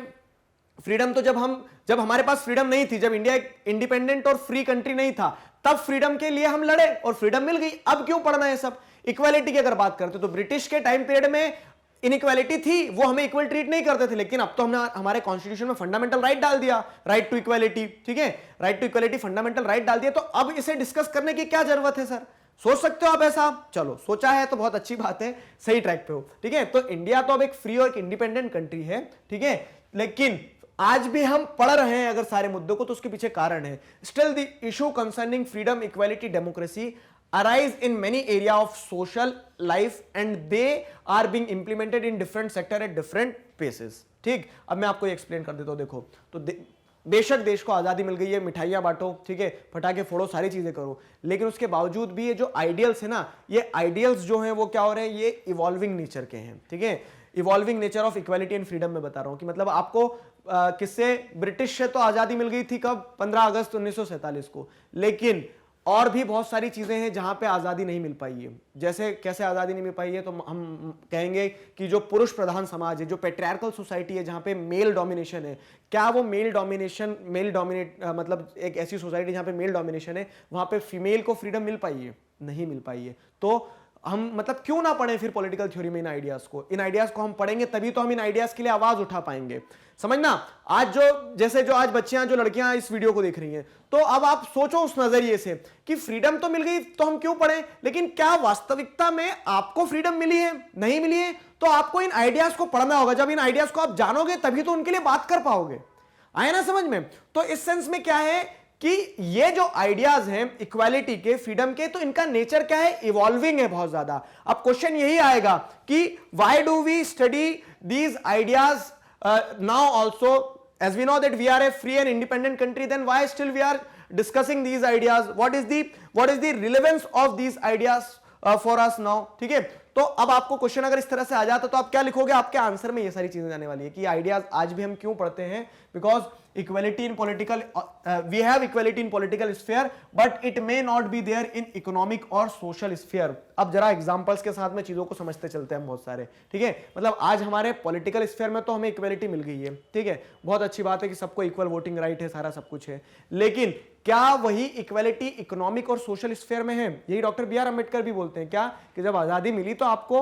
फ्रीडम तो जब हमारे पास फ्रीडम नहीं थी, जब इंडिया एक इंडिपेंडेंट और फ्री कंट्री नहीं था, तब फ्रीडम के लिए हम लड़े और फ्रीडम मिल गई। अब क्यों पढ़ना है सब? इक्वालिटी की अगर बात करते तो ब्रिटिश के टाइम पीरियड में इनइक्वालिटी थी, वो हमें इक्वल ट्रीट नहीं करते थे, लेकिन अब तो हमने हमारे कॉन्स्टिट्यूशन में फंडामेंटल राइट डाल दिया, राइट टू इक्वालिटी। ठीक है, right to equality fundamental right डाल दिया, तो अब इसे डिस्कस करने की क्या जरूरत है सर? सोच सकते हो आप ऐसा? चलो, सोचा है तो बहुत अच्छी बात है, सही ट्रैक पे हो। ठीक है, तो इंडिया तो अब एक फ्री और एक इंडिपेंडेंट कंट्री है, ठीक है, लेकिन आज भी हम पढ़ रहे हैं अगर सारे मुद्दों को, तो उसके पीछे कारण है। Still the issue concerning freedom, equality, democracy arise in many area of social life and they are being implemented in different sector at different paces। ठीक, अब मैं आपको एक्सप्लेन कर देता हूं। देखो, तो बेशक देश को आजादी मिल गई है, मिठाइयां बांटो, ठीक है, पटाखे फोड़ो, सारी चीजें करो, लेकिन उसके बावजूद भी ये जो आइडियल्स है ना, ये आइडियल्स जो हैं वो क्या हो रहे हैं, ये इवॉल्विंग नेचर के हैं। ठीक है, evolving nature of equality and freedom में बता रहा हूं कि मतलब आपको किससे, ब्रिटिश से तो आजादी मिल गई थी कब? 15 अगस्त 1947 को, लेकिन और भी बहुत सारी चीजें हैं जहां पे आजादी नहीं मिल पाई है। जैसे कैसे आजादी नहीं मिल पाई है, तो हम कहेंगे कि जो पुरुष प्रधान समाज है, जो पेट्रियार्कल सोसाइटी है, जहां पे मेल डोमिनेशन है, क्या वो मेल डोमिनेट मतलब एक ऐसी सोसाइटी जहां पे मेल डोमिनेशन है, वहां पे फीमेल को फ्रीडम मिल पाई है? नहीं मिल पाई है। तो हम मतलब क्यों ना पढ़ें फिर पॉलिटिकल थ्योरी में इन आइडियाज को हम पढ़ेंगे, तभी तो हम इन आइडियाज के लिए आवाज उठा पाएंगे। समझना, आज जो आज बच्चियां, जो लड़कियां इस वीडियो को देख रही हैं, तो अब आप सोचो उस नजरिए से कि फ्रीडम तो मिल गई तो हम क्यों पढ़ें, लेकिन क्या वास्तविकता में आपको फ्रीडम मिली है? नहीं मिली है, तो आपको इन आइडियाज को पढ़ना होगा। जब इन आइडियाज को आप जानोगे तभी तो उनके लिए बात कर पाओगे। आए ना समझ में? तो इस सेंस में क्या है कि ये जो आइडियाज हैं इक्वालिटी के, फ्रीडम के, तो इनका नेचर क्या है? इवॉल्विंग है बहुत ज्यादा। अब क्वेश्चन यही आएगा कि why do we study these ideas now also, as we know that we are a free and independent country, then why still we are discussing these ideas? What is the relevance of these ideas for us now? ठीक है, तो अब आपको question अगर इस तरह से आ जाता तो आप क्या लिखोगे? आपके आंसर में ये सारी चीजें आने वाली है कि आइडियाज आज भी हम क्यों पढ़ते हैं। Because equality in political, we have equality in political sphere, but it may not be there in economic और सोशल स्फीयर। अब जरा एग्जांपल्स के साथ में चीजों को समझते चलते हैं हम बहुत सारे। ठीक है, मतलब आज हमारे पॉलिटिकल स्फीयर में तो हमें इक्वालिटी मिल गई है, ठीक है, बहुत अच्छी बात है कि सबको इक्वल वोटिंग राइट है, सारा सब कुछ है, लेकिन क्या वही इक्वालिटी इकोनॉमिक और सोशल स्फीयर में है? यही डॉक्टर बी आर अम्बेडकर भी बोलते हैं क्या, कि जब आजादी मिली तो आपको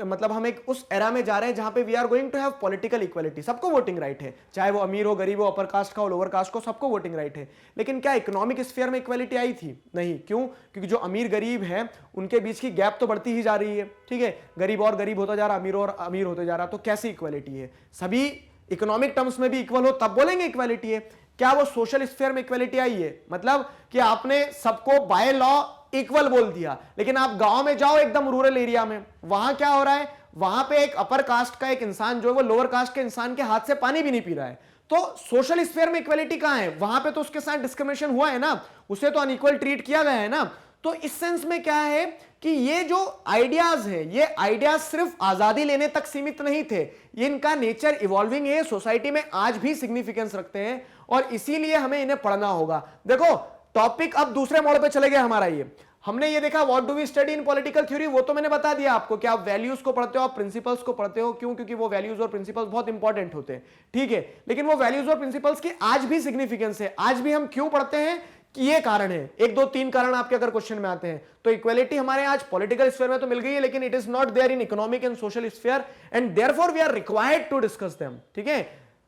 मतलब हम एक उस एरा में जा रहे हैं जहां पे we are going to have political equality, सबको वोटिंग राइट है, चाहे वो अमीर हो, गरीब हो, अपर कास्ट का हो, लोअर कास्ट को, सबको वोटिंग राइट है। लेकिन क्या इकोनॉमिक स्फीयर में इक्वालिटी आई थी? नहीं। क्यों? क्योंकि जो अमीर गरीब है उनके बीच की गैप तो बढ़ती ही जा रही है। ठीक है, गरीब और गरीब होता जा रहा, अमीर और अमीर होते जा रहा, तो कैसी इक्वालिटी है? सभी इकोनॉमिक टर्म्स में भी इक्वल हो तब बोलेंगे इक्वालिटी है। क्या वो सोशल स्फीयर में इक्वालिटी आई है? मतलब कि आपने सबको बाय लॉ इक्वल बोल दिया, लेकिन आप गांव में जाओ एकदम रूरल एरिया में, वहां क्या हो रहा है? वहां पे एक अपर कास्ट का एक इंसान जो है वो लोअर कास्ट के इंसान के हाथ से पानी भी नहीं पी रहा है। तो सोशल स्फीयर में इक्वालिटी कहां है? वहां पे तो उसके साथ डिस्क्रिमिनेशन हुआ है ना, उसे तो अनइक्वल ट्रीट किया गया है ना। तो इस सेंस में क्या है कि ये जो आइडियाज है, ये आइडियाज सिर्फ आजादी लेने तक सीमित नहीं थे, ये इनका नेचर इवॉल्विंग है, सोसाइटी में आज भी सिग्निफिकेंस रखते हैं और इसीलिए हमें इन्हें पढ़ना होगा। देखो, टॉपिक अब दूसरे मोड़ पे चले गए हमारा। ये हमने ये देखा what do we study in political theory, वो तो मैंने बता दिया आपको कि आप वैल्यूज को पढ़ते हो, आप प्रिंसिपल्स को पढ़ते हो। क्यों? क्योंकि वो वैल्यूज और प्रिंसिपल्स बहुत इंपॉर्टेंट होते हैं। ठीक है, लेकिन वो वैल्यूज और प्रिंसिपल्स की आज भी सिग्निफिकेंस है। आज भी हम क्यों पढ़ते हैं कि ये कारण है, 1 2 3 कारण आपके अगर क्वेश्चन में आते हैं। तो इक्वालिटी हमारे आज पॉलिटिकल स्फीयर में तो मिल गई है, लेकिन it is not there in economic and social sphere and therefore we are required to discuss them. ठीक है,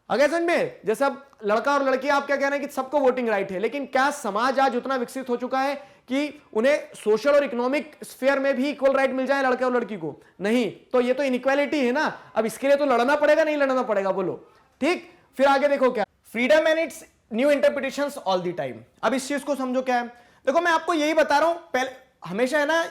अगर समझ में, जैसे अब लड़का और लड़की, आप क्या कह रहे हैं कि सबको वोटिंग राइट है, लेकिन क्या समाज आज उतना विकसित हो चुका है कि उन्हें सोशल और इकोनॉमिक स्फीयर में भी इक्वल राइट मिल जाए लड़के और लड़की को? नहीं। तो ये तो इनइक्वालिटी है ना। अब इसके लिए तो लड़ना पड़ेगा, नहीं लड़ना पड़ेगा, बोलो। ठीक, फिर आगे देखो क्या, freedom and its new interpretations all the time. अब इस चीज को समझो क्या है। देखो मैं आपको यही बता रहा हूं, पहले हमेशा है ना,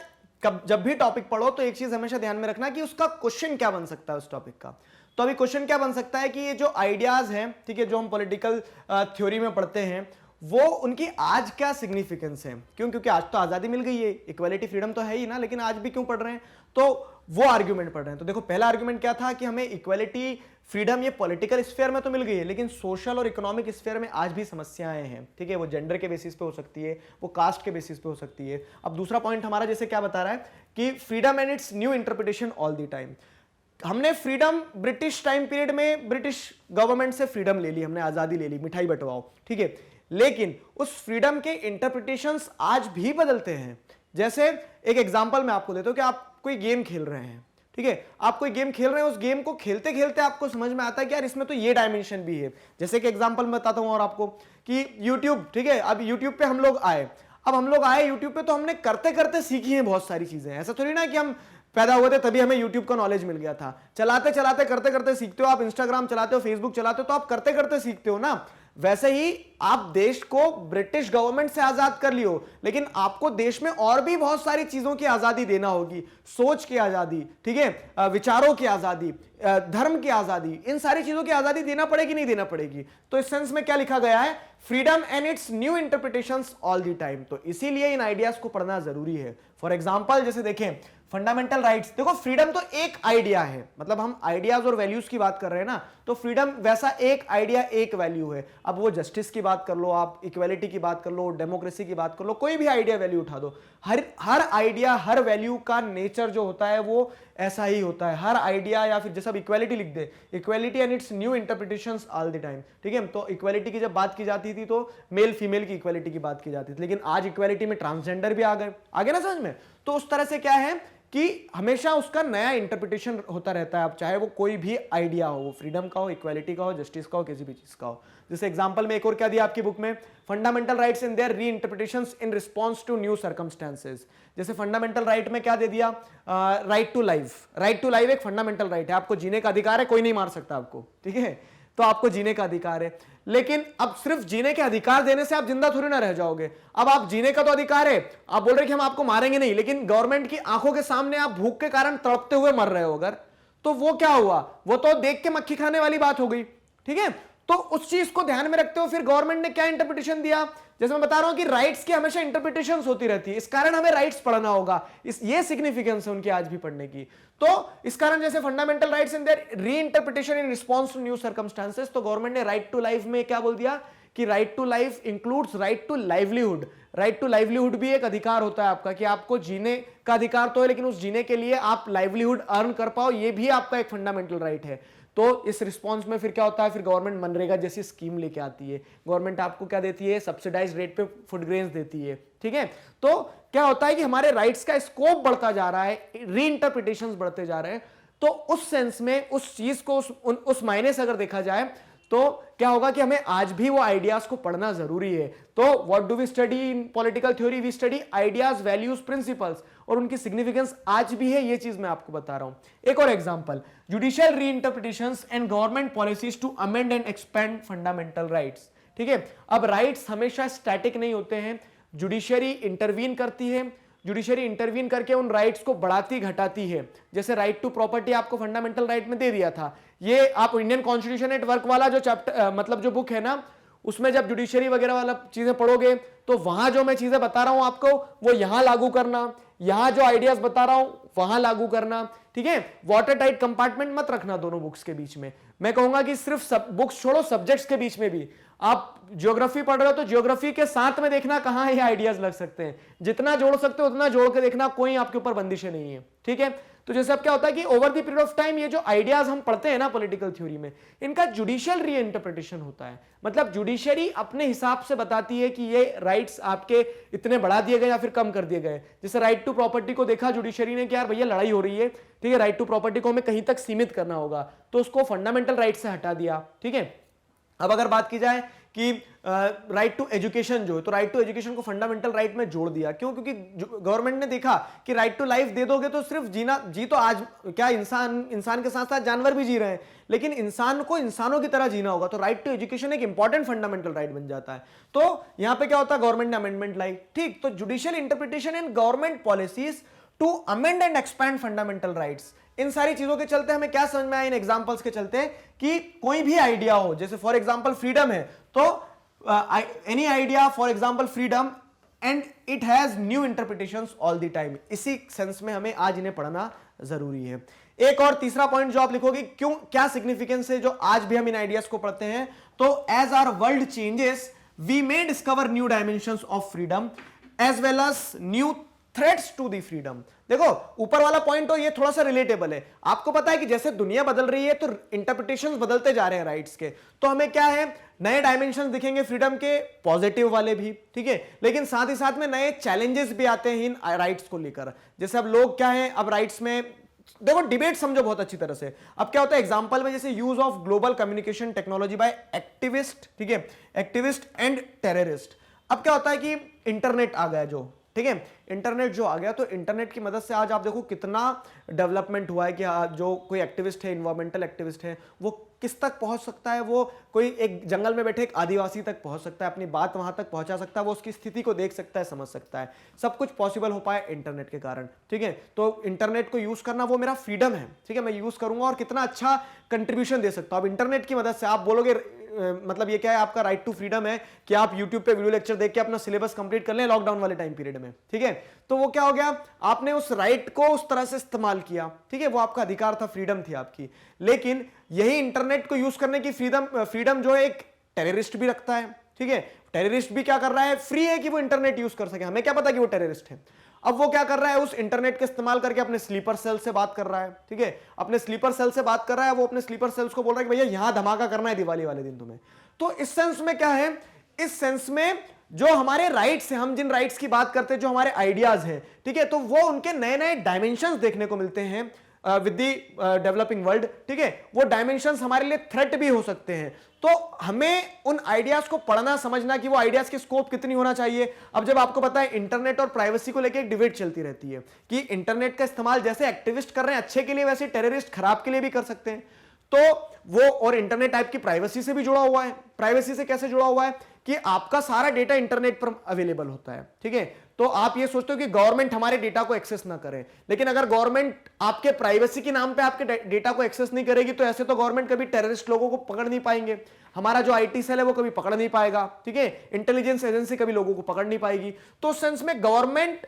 जब भी टॉपिक पढ़ो तो एक चीज हमेशा ध्यान में रखना कि उसका क्वेश्चन क्या बन सकता है उस टॉपिक का। तो अभी क्वेश्चन क्या बन सकता है कि ये जो आइडियाज हैं, ठीक है, जो हम पॉलिटिकल थ्योरी में पढ़ते हैं, वो उनकी आज क्या सिग्निफिकेंस है? क्यों? क्योंकि आज तो आजादी मिल गई है, इक्वालिटी फ्रीडम तो है ही ना, लेकिन आज भी क्यों पढ़ रहे हैं? तो वो आर्ग्यूमेंट पढ़ रहे हैं। तो देखो पहला आर्ग्यूमेंट क्या था कि हमें इक्वालिटी फ्रीडम ये पॉलिटिकल स्फीयर में तो मिल गई है, लेकिन सोशल और इकोनॉमिक स्फीयर में आज भी समस्याएं हैं। ठीक है, वो जेंडर के बेसिस पे हो सकती है, वो कास्ट के बेसिस पे हो सकती है। अब दूसरा पॉइंट हमारा जैसे क्या बता रहा है कि freedom and its new interpretation all the time. हमने फ्रीडम ब्रिटिश टाइम पीरियड में ब्रिटिश गवर्नमेंट से फ्रीडम ले ली, हमने आजादी ले ली, मिठाई बंटवाओ, ठीक है, लेकिन उस फ्रीडम के इंटरप्रिटेशंस आज भी बदलते हैं। जैसे एक एग्जांपल मैं आपको देता हूं कि आप कोई गेम खेल रहे हैं, ठीक है, आप कोई गेम खेल रहे हैं, उस गेम को खेलते खेलते आपको समझ में आता है कि यार इसमें तो ये डायमेंशन भी है। जैसे कि एग्जांपल मैं बताता हूं और आपको कि YouTube, ठीक है, अब YouTube पे हम लोग आए, YouTube पे तो हमने करते करते सीखी हैं बहुत सारी चीजें। ऐसा थोड़ी ना कि हम पैदा हुए थे तभी हमें YouTube का नॉलेज मिल गया था। चलाते चलाते करते करते सीखते हो। आप इंस्टाग्राम चलाते हो, फेसबुक चलाते हो, तो आप करते करते सीखते हो ना। वैसे ही आप देश को ब्रिटिश गवर्नमेंट से आजाद कर लियो, लेकिन आपको देश में और भी बहुत सारी चीजों की आजादी देना होगी। सोच की आजादी, ठीक है, विचारों की आजादी, धर्म की आजादी, इन सारी चीजों की आजादी देना पड़ेगी, नहीं देना पड़ेगी? तो इस सेंस में क्या लिखा गया है, freedom and its new interpretations all the time. तो इसीलिए इन आइडियाज को पढ़ना जरूरी है। फॉर एग्जाम्पल जैसे देखें फंडामेंटल राइट्स, देखो फ्रीडम तो एक आइडिया है, मतलब हम आइडियाज और वैल्यूज की बात कर रहे हैं ना, तो फ्रीडम वैसा एक आइडिया, एक वैल्यू है। अब वो जस्टिस की बात कर लो, आप इक्वालिटी की बात कर लो, डेमोक्रेसी की बात कर लो, कोई भी आइडिया वैल्यू उठा दो, हर आइडिया, हर वैल्यू का नेचर जो होता है वो ऐसा ही होता है। हर आइडिया, या फिर जैसे अब इक्वालिटी लिख दे, equality and its new interpretations all the time, ठीक है। तो इक्वालिटी की जब बात की जाती थी तो मेल फीमेल की इक्वालिटी की बात की जाती थी, लेकिन आज इक्वालिटी में ट्रांसजेंडर भी आ गए, आगे ना समझ में। तो उस तरह से क्या है कि हमेशा उसका नया इंटरप्रिटेशन होता रहता है। अब चाहे वो कोई भी आइडिया हो, वो फ्रीडम का हो, इक्वालिटी का हो, जस्टिस का हो, किसी भी चीज का हो। जैसे एग्जांपल में एक और क्या दिया आपकी बुक में, fundamental rights in their reinterpretations in response to new circumstances. जैसे फंडामेंटल राइट में क्या दे दिया, right to life. Right to life एक फंडामेंटल राइट है, आपको जीने का अधिकार है, कोई नहीं मार सकता आपको, ठीक है, तो आपको जीने का अधिकार है। लेकिन अब सिर्फ जीने के अधिकार देने से आप जिंदा थोड़ी ना रह जाओगे। अब आप जीने का तो अधिकार है, आप बोल रहे कि हम आपको मारेंगे नहीं, लेकिन गवर्नमेंट की आंखों के सामने आप भूख के कारण तड़पते हुए मर रहे हो अगर, तो वो क्या हुआ, वो तो देख के मक्खी खाने वाली बात हो गई, ठीक है। तो उस चीज को ध्यान में रखते हो फिर गवर्नमेंट ने क्या इंटरप्रिटेशन दिया, जैसे मैं बता रहा हूं कि राइट्स की हमेशा इंटरप्रिटेशंस होती रहती है, इस कारण हमें राइट्स पढ़ना होगा, ये सिग्निफिकेंस है उनकी आज भी पढ़ने की। तो इस कारण जैसे fundamental rights in their reinterpretation in response to new circumstances, तो गवर्नमेंट ने राइट टू लाइफ में क्या बोल दिया कि right to life includes right to livelihood. Right to livelihood भी एक अधिकार होता है आपका, कि आपको जीने का अधिकार तो है, लेकिन उस जीने के लिए आप लाइवलीहुड अर्न कर पाओ, ये भी आपका एक फंडामेंटल राइट है। तो इस रिस्पांस में फिर क्या होता है, फिर गवर्नमेंट मनरेगा जैसी स्कीम लेके आती है, गवर्नमेंट आपको क्या देती है, सब्सिडाइज रेट पे फूड ग्रेन्स देती है, ठीक है। तो क्या होता है कि हमारे राइट्स का स्कोप बढ़ता जा रहा है, रीइंटरप्रिटेशंस बढ़ते जा रहे हैं। तो उस सेंस में उस चीज को उस मायने से अगर देखा जाए तो क्या होगा कि हमें आज भी वो आइडियाज को पढ़ना जरूरी है। तो what do we study in political theory, we study ideas, values, principles, और उनकी सिग्निफिकेंस आज भी है, ये चीज मैं आपको बता रहा हूं। एक और example, judicial reinterpretations and government policies to amend and expand fundamental rights, ठीक है। अब राइट्स हमेशा स्टैटिक नहीं होते हैं, जुडिशरी इंटरवीन करती है, जुडिशरी इंटरवीन करके उन राइट्स को बढ़ाती घटाती है। जैसे राइट टू प्रॉपर्टी आपको फंडामेंटल राइट में दे दिया था, ये आप इंडियन कॉन्स्टिट्यूशन एट वर्क वाला जो चैप्टर मतलब जो बुक है ना, उसमें जब जुडिशरी वगैरह वाला चीजें पढ़ोगे तो वहां जो मैं चीजें बता रहा हूं आपको वो यहां लागू करना, यहां जो आइडियाज बता रहा हूं वहां लागू करना, ठीक है। वाटर टाइट कंपार्टमेंट मत रखना दोनों बुक्स के बीच में। मैं कहूंगा कि सिर्फ बुक्स छोड़ो, सब्जेक्ट्स के बीच में भी आप ज्योग्राफी पढ़ रहे हो तो ज्योग्राफी के साथ में देखना कहां ये आइडियाज लग सकते हैं, जितना जोड़ सकते हो उतना जोड़ के देखना, कोई आपके ऊपर बंदिशें नहीं है, ठीक है। तो जैसे अब क्या होता है कि over the period of time ये जो आइडियाज हम पढ़ते हैं ना पॉलिटिकल थ्योरी में, इनका जुडिशियल रीइंटरप्रिटेशन होता है। मतलब जुडिशरी अपने हिसाब से बताती है कि ये राइट्स आपके इतने बढ़ा दिए गए या फिर कम कर दिए गए। जैसे राइट टू प्रॉपर्टी को देखा जुडिशरी ने कि यार भैया लड़ाई हो रही है, ठीक है, राइट टू प्रॉपर्टी को हमें कहीं तक सीमित करना होगा, तो उसको फंडामेंटल राइट से हटा दिया, ठीक है। अब अगर बात की जाए कि राइट टू एजुकेशन जो है, तो राइट टू एजुकेशन को फंडामेंटल राइट में जोड़ दिया। क्यों? क्योंकि गवर्नमेंट ने देखा कि राइट टू लाइफ दे दोगे तो सिर्फ जी तो आज क्या इंसान के साथ साथ जानवर भी जी रहे हैं, लेकिन इंसान को इंसानों की तरह जीना होगा, तो राइट टू एजुकेशन एक इंपॉर्टेंट फंडामेंटल राइट बन जाता है। तो यहां पे क्या होता है, गवर्नमेंट ने अमेंडमेंट लाई, ठीक। तो judicial interpretation in government policies to amend and expand fundamental rights. इन सारी चीजों के चलते हमें क्या समझ में आया इन एग्जांपल्स के चलते, कि कोई भी आइडिया हो, जैसे फॉर एग्जांपल फ्रीडम है, तो any idea for example freedom and it has new interpretations all the time. इसी सेंस में हमें आज इन्हें पढ़ना जरूरी है। एक और तीसरा पॉइंट जो आप लिखोगे, क्यों, क्या सिग्निफिकेंस है जो आज भी हम इन आइडियाज को पढ़ते हैं, तो as our world changes we may discover new dimensions of freedom as well as new threats to the freedom. देखो ऊपर वाला पॉइंट तो ये थोड़ा सा रिलेटेबल है। आपको पता है कि जैसे दुनिया बदल रही है तो इंटरप्रिटेशंस बदलते जा रहे हैं राइट्स के, तो हमें क्या है, नए डायमेंशंस दिखेंगे फ्रीडम के, पॉजिटिव वाले भी, ठीक है, लेकिन साथ ही साथ में नए चैलेंजेस भी आते हैं इन राइट्स को लेकर। जैसे अब लोग क्या है, अब राइट्स में देखो डिबेट समझो बहुत अच्छी तरह से। अब क्या होता है एग्जांपल में, जैसे use of global communication technology by activist, ठीक है, एक्टिविस्ट एंड टेररिस्ट। अब क्या होता है कि इंटरनेट आ गया जो, ठीक है, इंटरनेट जो आ गया, तो इंटरनेट की मदद से आज आप देखो कितना डेवलपमेंट हुआ है कि जो कोई एक्टिविस्ट है, इन्वायरमेंटल एक्टिविस्ट है, वो किस तक पहुंच सकता है, वो कोई एक जंगल में बैठे एक आदिवासी तक पहुंच सकता है, अपनी बात वहां तक पहुंचा सकता है, वो उसकी स्थिति को देख सकता है, समझ सकता है। सब कुछ पॉसिबल हो पाए इंटरनेट के कारण, ठीक है। तो इंटरनेट को यूज करना वो मेरा फ्रीडम है, ठीक है, मैं यूज करूंगा और कितना अच्छा कंट्रीब्यूशन दे सकता हूं। अब इंटरनेट की मदद से आप बोलोगे मतलब ये क्या है, आपका राइट टू फ्रीडम है कि आप YouTube पे वीडियो लेक्चर देख के अपना सिलेबस कंप्लीट कर लें लॉकडाउन वाले टाइम पीरियड में, ठीक है। तो वो क्या हो गया, आपने उस राइट को उस तरह से इस्तेमाल किया, ठीक है, वो आपका अधिकार था, फ्रीडम थी आपकी। लेकिन यही इंटरनेट को यूज करने की फ्रीडम जो है एक टेररिस्ट भी रखता है, ठीक है। टेररिस्ट भी क्या कर रहा है, फ्री है कि वो इंटरनेट यूज कर सके, हमें क्या पता कि वो टेररिस्ट है। अब वो क्या कर रहा है, उस इंटरनेट का इस्तेमाल करके अपने स्लीपर सेल से बात कर रहा है, ठीक है, अपने स्लीपर सेल से बात कर रहा है, वो अपने स्लीपर सेल्स को बोल रहा है कि भैया यहां धमाका करना है दिवाली वाले दिन तुम्हें। तो इस सेंस में क्या है, इस सेंस में जो हमारे राइट्स हैं, हम जिन राइट्स की बात करते हैं, जो हमारे आइडियाज हैं, ठीक है, तो वो उनके नए नए डायमेंशंस देखने को मिलते हैं विद द डेवलपिंग वर्ल्ड, ठीक है। वो डायमेंशंस हमारे लिए थ्रेट भी हो सकते हैं, तो हमें उन आइडियाज को पढ़ना, समझना कि वो आइडियाज की स्कोप कितनी होना चाहिए। अब जब आपको पता है इंटरनेट और प्राइवेसी को लेकर एक डिबेट चलती रहती है कि इंटरनेट का इस्तेमाल जैसे एक्टिविस्ट कर रहे हैं अच्छे के लिए, वैसे टेररिस्ट खराब के लिए भी कर सकते हैं। तो वो, और इंटरनेट टाइप की प्राइवेसी से भी जुड़ा हुआ है। प्राइवेसी से कैसे जुड़ा हुआ है कि आपका सारा डेटा इंटरनेट पर अवेलेबल होता है, ठीक है। तो आप ये सोचते हो कि गवर्नमेंट हमारे डेटा को एक्सेस ना करे, लेकिन अगर गवर्नमेंट आपके प्राइवेसी के नाम पे आपके डेटा को एक्सेस नहीं करेगी, तो ऐसे तो गवर्नमेंट कभी टेररिस्ट लोगों को पकड़ नहीं पाएंगे, हमारा जो आईटी सेल है वो कभी पकड़ नहीं पाएगा, ठीक है, इंटेलिजेंस एजेंसी कभी लोगों को पकड़ नहीं पाएगी। तो उस सेंस में गवर्नमेंट,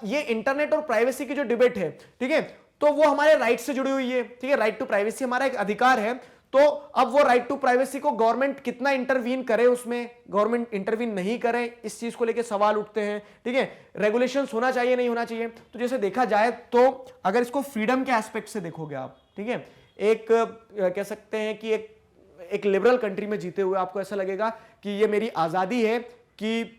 ये इंटरनेट और प्राइवेसी की जो डिबेट है, ठीक है, तो वो हमारे राइट से जुड़ी हुई है, ठीक है। राइट टू प्राइवेसी हमारा एक अधिकार है। तो अब वो राइट टू प्राइवेसी को गवर्नमेंट कितना इंटरवीन करे, उसमें गवर्नमेंट इंटरवीन नहीं करे, इस चीज को लेके सवाल उठते हैं, ठीक है। रेगुलेशंस होना चाहिए, नहीं होना चाहिए। तो जैसे देखा जाए तो अगर इसको फ्रीडम के एस्पेक्ट से देखोगे आप, ठीक है, एक कह सकते हैं कि एक लिबरल कंट्री में जीते हुए आपको ऐसा लगेगा कि ये मेरी आजादी है कि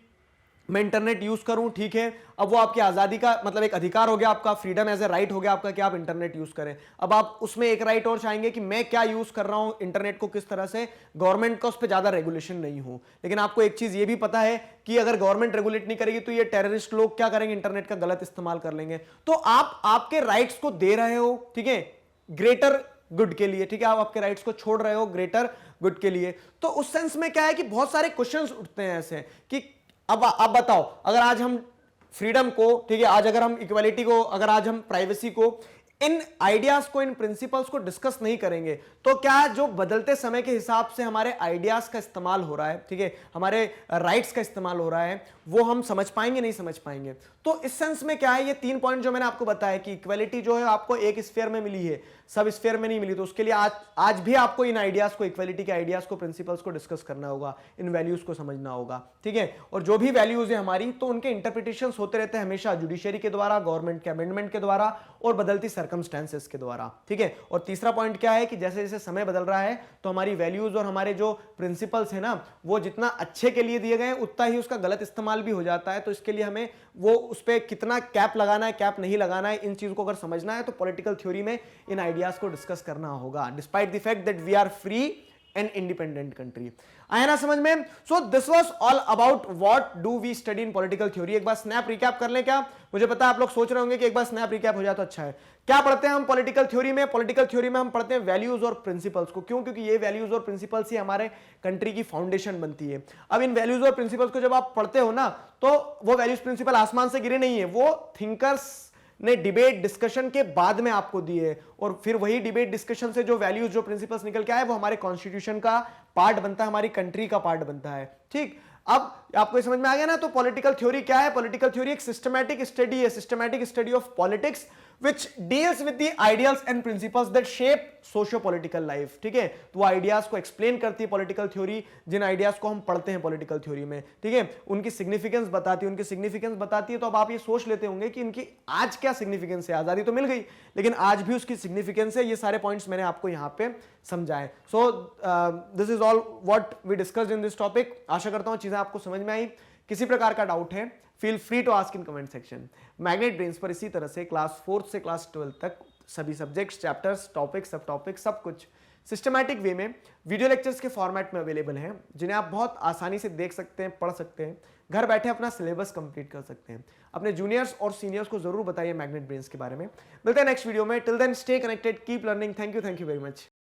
मैं इंटरनेट यूज करूं, ठीक है। अब वो आपकी आजादी का मतलब एक अधिकार हो गया आपका, फ्रीडम एज ए राइट हो गया आपका कि आप इंटरनेट यूज करें। अब आप उसमें एक राइट और चाहेंगे कि मैं क्या यूज कर रहा हूं इंटरनेट को, किस तरह से, गवर्नमेंट का उस पर ज्यादा रेगुलेशन नहीं हो। लेकिन आपको एक चीज ये भी पता है कि अगर गवर्नमेंट रेगुलेट नहीं करेगी तो ये टेररिस्ट लोग क्या करेंगे, इंटरनेट का गलत इस्तेमाल कर लेंगे। तो आप आपके राइट्स को दे रहे हो, ठीक है, ग्रेटर गुड के लिए, ठीक है, आप आपके राइट्स को छोड़ रहे हो ग्रेटर गुड के लिए। तो उस सेंस में क्या है कि बहुत सारे क्वेश्चंस उठते हैं ऐसे कि अब आप बताओ, अगर आज हम फ्रीडम को, ठीक है, आज अगर हम इक्वालिटी को, अगर आज हम प्राइवेसी को, इन आइडियाज को, इन प्रिंसिपल्स को डिस्कस नहीं करेंगे, तो क्या जो बदलते समय के हिसाब से हमारे आइडियाज का इस्तेमाल हो रहा है, ठीक है, हमारे राइट्स का इस्तेमाल हो रहा है, वो हम समझ पाएंगे, नहीं समझ पाएंगे। तो इस सेंस में क्या है, ये 3 पॉइंट जो मैंने आपको बताया कि इक्वालिटी जो है आपको एक स्फीयर में मिली है, सब स्फीयर में नहीं मिली, तो उसके लिए आज भी आपको इन आइडियाज को, इक्वालिटी के आइडियाज को, प्रिंसिपल्स को डिस्कस करना होगा, इन वैल्यूज को समझना होगा, ठीक है। और जो भी वैल्यूज है हमारी, तो उनके इंटरप्रिटेशंस होते रहते हैं हमेशा जुडिशरी के द्वारा, गवर्नमेंट के अमेंडमेंट के द्वारा और बदलती सर्कमस्टेंसेस के द्वारा, ठीक है। और तीसरा पॉइंट क्या है कि जैसे जैसे समय बदल रहा है तो हमारी वैल्यूज और हमारे जो प्रिंसिपल्स है ना, वो जितना अच्छे के लिए दिए गए उतना ही उसका गलत इस्तेमाल भी हो जाता है। तो इसके लिए हमें वो उस पर कितना कैप लगाना है, कैप नहीं लगाना है, इन चीजों को अगर समझना है तो पॉलिटिकल थ्योरी में इन आइडियाज को डिस्कस करना होगा। Despite the fact that we are free an independent country. आया ना समझ में? So this was all about what do we study in political theory. एक बार स्नैप रिकैप कर लें क्या? मुझे पता है आप लोग सोच रहे होंगे कि एक बार स्नैप रिकैप हो जाए तो अच्छा है। क्या पढ़ते हैं हम पॉलिटिकल थ्योरी में? पॉलिटिकल थ्योरी में हम पढ़ते हैं वैल्यूज और प्रिंसिपल्स को। क्यों? क्योंकि ये वैल्यूज और प्रिंसिपल्स ही हमारे कंट्री की फाउंडेशन बनती है। अब इन वैल्यूज और प्रिंसिपल्स को जब आप पढ़ते हो ना, तो वो वैल्यूज प्रिंसिपल आसमान से गिरे नहीं है, वो थिंकर्स ने डिबेट डिस्कशन के बाद में आपको दिए, और फिर वही डिबेट डिस्कशन से जो वैल्यूज जो प्रिंसिपल्स निकल के आए वो हमारे कॉन्स्टिट्यूशन का पार्ट बनता है, हमारी कंट्री का पार्ट बनता है। ठीक, अब आपको समझ में आ गया ना? तो पॉलिटिकल थ्योरी क्या है? पॉलिटिकल थ्योरी एक सिस्टमैटिक स्टडी है, systematic study of politics which deals with the ideals and principles that shape socio-political life। ठीक है, तो वो आइडियाज को एक्सप्लेन करती है पॉलिटिकल थ्योरी, जिन आइडियाज को हम पढ़ते हैं पॉलिटिकल थ्योरी में। ठीक है, उनकी सिग्निफिकेंस बताती है, उनकी सिग्निफिकेंस बताती है। तो अब आप ये सोच लेते होंगे कि इनकी आज क्या सिग्निफिकेंस है। आजादी तो मिल गई, लेकिन आज भी उसकी सिग्निफिकेंस है। ये सारे पॉइंट्स मैंने आपको यहां पे समझाए। So this is all what we discussed in this topic. आशा करता हूं चीजें आपको समझ में आई। किसी प्रकार का डाउट है, feel free to ask in comment section. Magnet Brains पर इसी तरह से क्लास 4 से क्लास 12 तक सभी सब्जेक्ट्स, चैप्टर्स, टॉपिक्स, सब टॉपिक्स, सब कुछ सिस्टमैटिक वे में वीडियो लेक्चर्स के फॉर्मेट में अवेलेबल हैं, जिन्हें आप बहुत आसानी से देख सकते हैं, पढ़ सकते हैं, घर बैठे अपना सिलेबस कंप्लीट कर सकते हैं। अपने जूनियर्स और सीनियर्स को जरूर बताइए मैग्नेट ब्रेन्स के बारे में। मिलते हैं नेक्स्ट वीडियो में। Till then stay connected, keep learning. Thank you very much.